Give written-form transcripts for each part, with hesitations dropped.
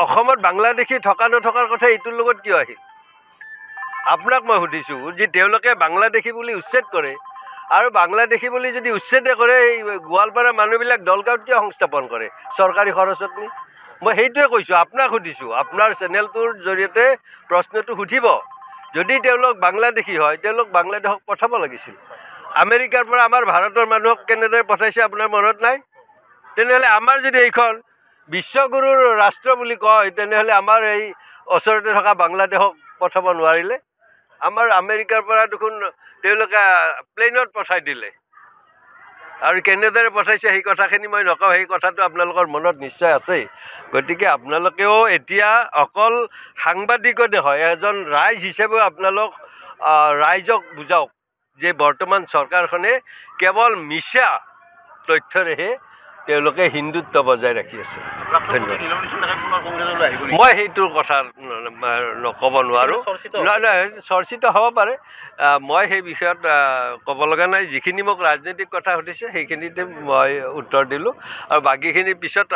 অসমত বাংলাদেশী থকা নথকাৰ কথা এইটোৰ লগত কিয় আহিল? আপোনাক মই সুধিছোঁ যে তেওঁলোকে বাংলাদেশী বুলি উচ্ছেদ কৰে আৰু বাংলাদেশী বুলি যদি উচ্ছেদে কৰে গোৱালপাৰা মানুহবিলাক দলগাঁৱত কিয় সংস্থাপন কৰে চৰকাৰী খৰচত নি? মই সেইটোৱে কৈছোঁ, আপোনাক সুধিছোঁ, আপোনাৰ চেনেলটোৰ জৰিয়তে প্ৰশ্নটো সুধিব। যদি তেওঁলোক বাংলাদেশী হয় তেওঁলোক বাংলাদেশক পঠাব লাগিছিল। আমেৰিকাৰ পৰা আমাৰ ভাৰতৰ মানুহক কেনেদৰে পঠাইছে আপোনাৰ মনত নাই? তেনেহ'লে আমাৰ যদি এইখন বিশ্বগুৰুৰ ৰাষ্ট্ৰ বুলি কয় তেনেহ'লে আমাৰ এই ওচৰতে থকা বাংলাদেশক পঠাব নোৱাৰিলে? আমাৰ আমেৰিকাৰ পৰা দেখোন তেওঁলোকে প্লেইনত পঠাই দিলে। আৰু কেনেদৰে পঠাইছে সেই কথাখিনি মই নকওঁ, সেই কথাটো আপোনালোকৰ মনত নিশ্চয় আছেই। গতিকে আপোনালোকেও এতিয়া অকল সাংবাদিকতে হয়, এজন ৰাইজ হিচাপেও আপোনালোক ৰাইজক বুজাওক যে বৰ্তমান চৰকাৰখনে কেৱল মিছা তথ্যৰেহে তেওঁলোকে হিন্দুত্ব বজাই ৰাখি আছে। ধন্যবাদ। মই সেইটোৰ কথা ক'ব নোৱাৰোঁ। নহয়, চৰ্চিত হ'ব পাৰে, মই সেই বিষয়ত ক'ব লগা নাই। যিখিনি মোক ৰাজনৈতিক কথা সুধিছে সেইখিনিতে মই উত্তৰ দিলোঁ, আৰু বাকীখিনি পিছত।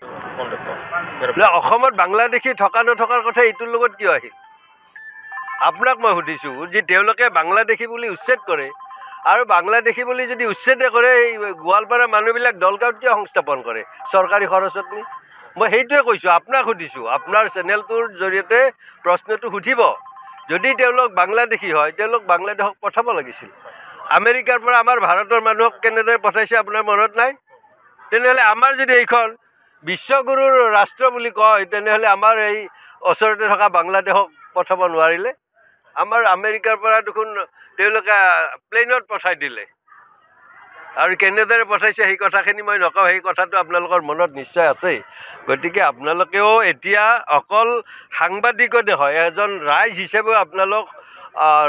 অসমত বাংলাদেশী থকা নথকাৰ কথা এইটোৰ লগত কিয় আহিল? আপোনাক মই সুধিছোঁ যে তেওঁলোকে বাংলাদেশী বুলি উচ্ছেদ কৰে আৰু বাংলাদেশী বুলি যদি উচ্ছেদে কৰে গোৱালপাৰা মানুহবিলাক দলগাঁৱত কিয় সংস্থাপন কৰে চৰকাৰী খৰচত নি? মই সেইটোৱে কৈছোঁ, আপোনাক সুধিছোঁ, আপোনাৰ চেনেলটোৰ জৰিয়তে প্ৰশ্নটো সুধিব। যদি তেওঁলোক বাংলাদেশী হয় তেওঁলোক বাংলাদেশক পঠাব লাগিছিল। আমেৰিকাৰ পৰা আমাৰ ভাৰতৰ মানুহক কেনেদৰে পঠাইছে আপোনাৰ মনত নাই? তেনেহ'লে আমাৰ যদি এইখন বিশ্বগুৰুৰ ৰাষ্ট্ৰ বুলি কয় তেনেহ'লে আমাৰ এই ওচৰতে থকা বাংলাদেশক পঠাব নোৱাৰিলে? আমাৰ আমেৰিকাৰ পৰা দেখোন তেওঁলোকে প্লেইনত পঠাই দিলে। আৰু কেনেদৰে পঠাইছে সেই কথাখিনি মই নকওঁ, সেই কথাটো আপোনালোকৰ মনত নিশ্চয় আছেই। গতিকে আপোনালোকেও এতিয়া অকল সাংবাদিকতে হয়, এজন ৰাইজ হিচাপেও আপোনালোক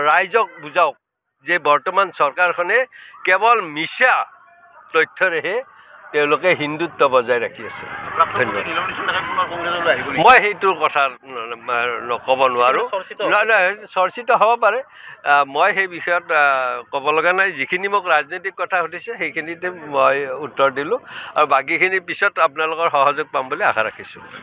ৰাইজক বুজাওক যে বৰ্তমান চৰকাৰখনে কেৱল মিছা তথ্যৰেহে তেওঁলোকে হিন্দুত্ব বজাই ৰাখি আছে। ধন্যবাদ। মই সেইটোৰ কথা ক'ব নোৱাৰোঁ। নহয়, চৰ্চিত হ'ব পাৰে, মই সেই বিষয়ত ক'ব লগা নাই। যিখিনি মোক ৰাজনৈতিক কথা সুধিছে সেইখিনিতে মই উত্তৰ দিলোঁ, আৰু বাকীখিনি পিছত আপোনালোকৰ সহযোগ পাম বুলি আশা ৰাখিছোঁ।